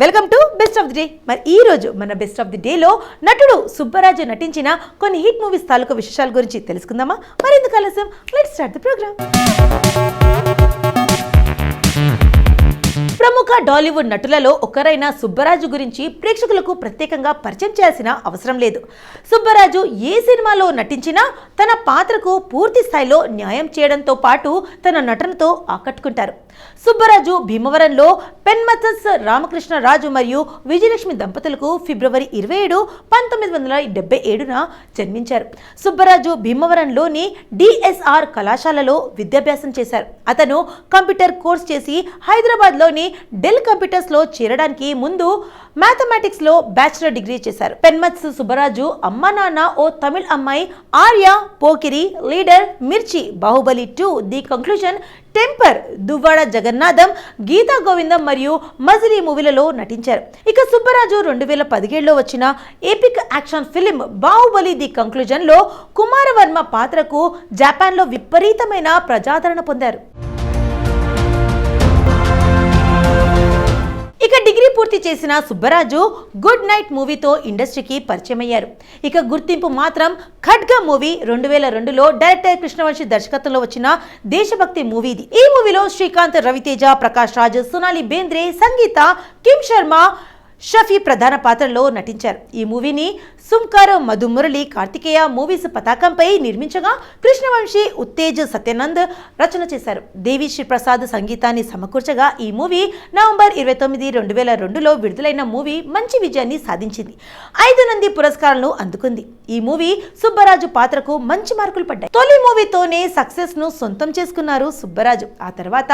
Welcome to best of the day. మరి ఈ రోజు మన బెస్ట్ ఆఫ్ ది డేలో నటుడు సుబ్బరాజు నటించిన కొన్ని హిట్ మూవీస్ తాలూకు విశేషాల గురించి తెలుసుకుందామా? మరెందుకు ఆలస్యం, లెట్స్ స్టార్ట్ ది ప్రోగ్రామ్. ప్రముఖ టాలీవుడ్ నటులలో ఒకరైన సుబ్బరాజు గురించి ప్రేక్షకులకు ప్రత్యేకంగా పరిచయం చేయాల్సిన అవసరం లేదు. సుబ్బరాజు ఏ సినిమాలో నటించినా తన పాత్రకు పూర్తి స్థాయిలో న్యాయం చేయడంతో పాటు తన నటనతో ఆకట్టుకుంటారు. సుబ్బరాజు భీమవరంలో పెన్మథస్ రామకృష్ణరాజు మరియు విజయలక్ష్మి దంపతులకు ఫిబ్రవరి 27, 1977న జన్మించారు. సుబ్బరాజు భీమవరంలోని డిఎస్ఆర్ కళాశాలలో విద్యాభ్యాసం చేశారు. అతను కంప్యూటర్ కోర్స్ చేసి హైదరాబాద్లోని డెల్ కంప్యూటర్స్లో చేరడానికి ముందు మ్యాథమెటిక్స్లో బ్యాచిలర్ డిగ్రీ చేశారు. పెన్మథస్ సుబ్బరాజు అమ్మా నాన్న ఓ తమిళ్ అమ్మాయి, Arya, Pokiri, Leader, Mirchi, Baahubali 2, the conclusion, Temper, Duvvada Jagannadham, Geetha Govindam మరియు మజిలీ మూవీలలో నటించారు. ఇక సుబ్బరాజు 2017లో వచ్చిన epic action film Baahubali the conclusion లో కుమారవర్మ పాత్రకు జపాన్లో విపరీతమైన ప్రజాదరణ పొందారు. ఇక డిగ్రీ పూర్తి చేసిన సుబ్బరాజు గుడ్ నైట్ మూవీతో ఇండస్ట్రీకి పరిచయం అయ్యారు. ఇక గుర్తింపు మాత్రం ఖడ్గ మూవీ 2002లో డైరెక్టర్ కృష్ణవంశీ దర్శకత్వంలో వచ్చిన దేశభక్తి మూవీ. ఈ మూవీలో శ్రీకాంత్, రవితేజ, ప్రకాష్ రాజ్, సోనాలి బేంద్రే, సంగీత, కిమ్ శర్మ, షఫీ ప్రధాన పాత్రలో నటించారు. ఈ మూవీని సుంకర్, మధు మురళి, కార్తికేయ మూవీస్ పతాకంపై నిర్మించగా కృష్ణవంశీ, ఉత్తేజ్ సత్యానంద్ రచన చేశారు. దేవిశ్రీ ప్రసాద్ సంగీతాన్ని సమకూర్చగా ఈ మూవీ నవంబర్ 29, 2002లో విడుదలైన మూవీ మంచి విజయాన్ని సాధించింది. 5 నంది పురస్కారాలను అందుకుంది. ఈ మూవీ సుబ్బరాజు పాత్రకు మంచి మార్కులు పడ్డాయి. తొలి మూవీతోనే సక్సెస్ ను సొంతం చేసుకున్నారు సుబ్బరాజు. ఆ తర్వాత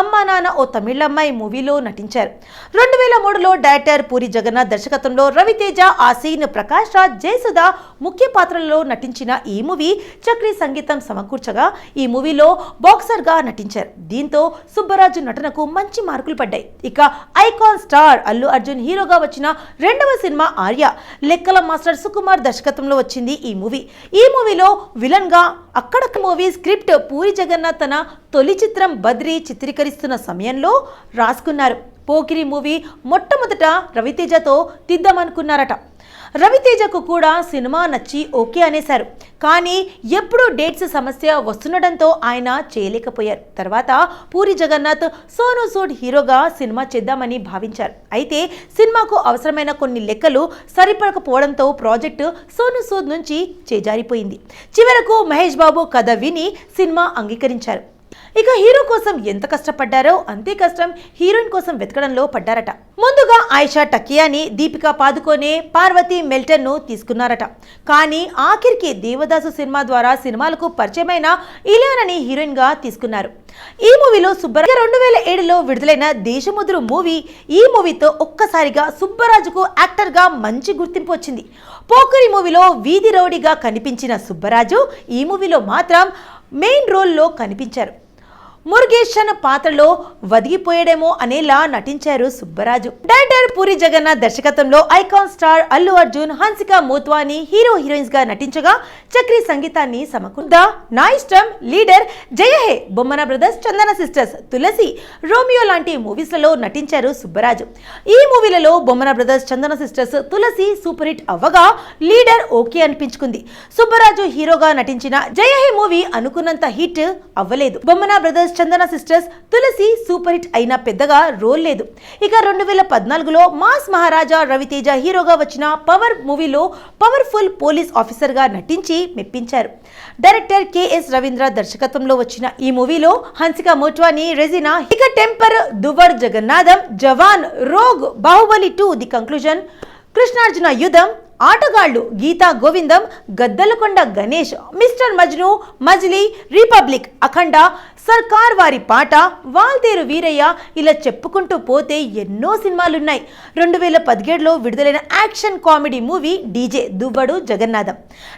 అమ్మా నాన్న ఓ తమిళమ్మాయి మూవీలో నటించారు. 2003లో డైరెక్టర్ పూరి జగన్నాథ్ దర్శకత్వంలో రవితేజ, ఆసీన్, ప్రకాష్ రాజ్, జయసుధ ముఖ్య పాత్రలలో నటించిన ఈ మూవీ చక్రీ సంగీతం సమకూర్చగా ఈ మూవీలో బాక్సర్ గా నటించారు. దీంతో సుబ్బరాజు నటనకు మంచి మార్కులు పడ్డాయి. ఇక ఐకాన్ స్టార్ అల్లు అర్జున్ హీరోగా వచ్చిన రెండవ సినిమా ఆర్య. లెక్కల మాస్టర్ సుకుమార్ దర్శకత్వంలో వచ్చింది ఈ మూవీ. ఈ మూవీలో విలన్ గా అక్కడ మూవీ స్క్రిప్ట్ పూరి జగన్నాథ్ తన తొలి చిత్రం బద్రి చిత్రీకరిస్తున్న సమయంలో రాసుకున్నారు. పోకిరి మూవీ మొట్టమొదట రవితేజతో తీద్దామనుకున్నారట. రవితేజకు కూడా సినిమా నచ్చి ఓకే అనేశారు. కానీ ఎప్పుడూ డేట్స్ సమస్య వస్తుండడంతో ఆయన చేయలేకపోయారు. తర్వాత పూరి జగన్నాథ్ సోనూ సూద్ హీరోగా సినిమా చేద్దామని భావించారు. అయితే సినిమాకు అవసరమైన కొన్ని లెక్కలు సరిపడకపోవడంతో ప్రాజెక్టు సోనూ సూద్ నుంచి చేజారిపోయింది. చివరకు మహేష్ బాబు కథ విని సినిమా అంగీకరించారు. ఇక హీరో కోసం ఎంత కష్టపడ్డారో అంతే కష్టం హీరోయిన్ కోసం వెతకడంలో పడ్డారట. ముందుగా ఆయిషా టకియాని, దీపికా పాదుకోనే, పార్వతి మెల్టన్ ను తీసుకున్నారట. కానీ ఆఖరికి దేవదాసు సినిమా ద్వారా సినిమాలకు పరిచయమైన ఇలియానాని హీరోయిన్ గా తీసుకున్నారు. ఈ మూవీలో సుబ్బరాజు 2007లో విడుదలైన దేశముద్రు మూవీ. ఈ మూవీతో ఒక్కసారిగా సుబ్బరాజుకు యాక్టర్ గా మంచి గుర్తింపు వచ్చింది. పోకరి మూవీలో వీధి రౌడీగా కనిపించిన సుబ్బరాజు ఈ మూవీలో మాత్రం మెయిన్ రోల్లో కనిపించారు. మురుగేషన్ పాత్రలో వదిగిపోయాడేమో అనేలా నటించారు సుబ్బరాజు. డైరెక్టర్ పూరి జగన్నాథ్ దర్శకత్వంలో icon star Allu Arjun, Hansika Motwani hero heroines గా నటించగా చక్రీ సంగీతాన్ని సమకూర్చగా Naa Ishtam, Leader, Jayahe, Bommana Brothers, Chandana Sisters, Tulasi, Romeo లాంటి మూవీస్ లలో నటించారు సుబ్బరాజు. ఈ మూవీలలో Bommana Brothers, Chandana Sisters, Tulasi super hit అవ్వగా లీడర్ ఓకే అనిపించుకుంది. సుబ్బరాజు హీరోగా నటించిన జయహే మూవీ అనుకున్నంత హిట్ అవ్వలేదు. Bommana Brothers, Chandana Sisters, Tulasi super hit అయినా పెద్దగా రోల్ లేదు. ఇక 2014లో మాస్ మహారాజా రవితేజ హీరోగా వచ్చిన పవర్ మూవీలో పవర్ఫుల్ పోలీస్ ఆఫీసర్ గా నటించి మెప్పించారు. డైరెక్టర్ కెఎస్ రవీంద్ర దర్శకత్వంలో వచ్చిన ఈ మూవీలో హన్సిక మోట్వాని, రెజినా, ఇక temper, Duvvada Jagannatham, Jawan, rogue, Baahubali 2 the conclusion, Krishnarjuna యుద్ధం, ఆటగాళ్లు, గీతా గోవిందం, గద్దలకొండ గణేష్, మిస్టర్ మజ్ను, మజిలీ, రిపబ్లిక్, అఖండ, సర్కార్ వారి పాట, వాల్తేరు వీరయ్య ఇలా చెప్పుకుంటూ పోతే ఎన్నో సినిమాలున్నాయి. 2017లో విడుదలైన action comedy movie DJ, Duvvada Jagannadham.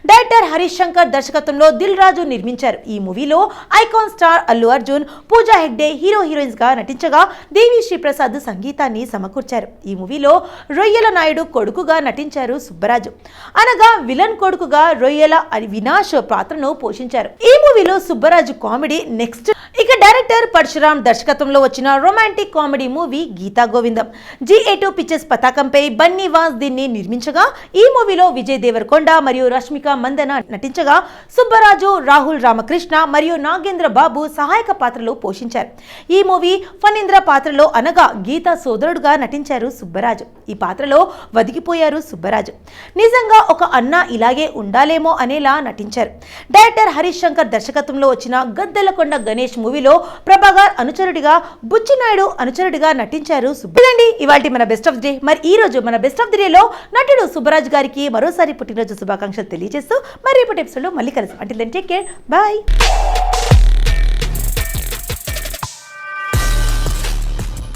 Director Harish Shankar దర్శకత్వంలో దిల్ రాజు నిర్మించారు. ఈ మూవీలో icon star Allu Arjun, Pooja Hegde hero heroines గా నటించగా దేవిశ్రీ ప్రసాద్ సంగీతాన్ని సమకూర్చారు. ఈ మూవీలో రొయ్యల నాయుడు కొడుకుగా నటించారు సుబ్బరాజు. సుబ్బరాజు. అనగా విలన్ కొడుకుగా రొయ్యల వినాష్ పాత్రను పోషించారు. ఈ మూవీలో సుబ్బరాజు కామెడీ నెక్స్ట్. ఇక డైరెక్టర్ పరశురామ్ దర్శకత్వంలో వచ్చిన రొమాంటిక్ కామెడీ మూవీ గీతా గోవిందం. GA2 పిక్చర్స్ పతాకంపై బన్నీ వాస్ దీన్ని నిర్మించగా ఈ మూవీలో విజయ్ దేవరకొండ మరియు రష్మిక మందన నటించగా సుబ్బరాజు, రాహుల్ రామకృష్ణ మరియు నాగేంద్ర బాబు సహాయక పాత్రలు పోషించారు. ఈ మూవీ ఫణీంద్ర పాత్రలో అనగా గీతా సోదరుడుగా నటించారు సుబ్బరాజు. ఈ పాత్రలో వదిగిపోయారు సుబ్బరాజు. నిజంగా ఒక అన్న ఇలాగే ఉండాలేమో అనేలా నటించారు. డైరెక్టర్ హరీష్ శంకర్ దర్శకత్వంలో వచ్చిన గద్దెలకొండ గణేష్ మూవీలో ప్రభాకర్ అనుచరుడిగా, బుచ్చినాయుడు అనుచరుడిగా నటించారు సుబ్బరాజు. ఇవాల్టి మన బెస్ట్ ఆఫ్ డే. మరి ఈ రోజు మన బెస్ట్ ఆఫ్ ది డేలో నటుడు సుబ్బరాజు గారికి మరోసారి పుట్టినరోజు శుభాకాంక్షలు తెలియజేస్తూ మరి రేపటి ఎపిసోడ్లో మళ్ళీ కలుసు. Until then take care, bye.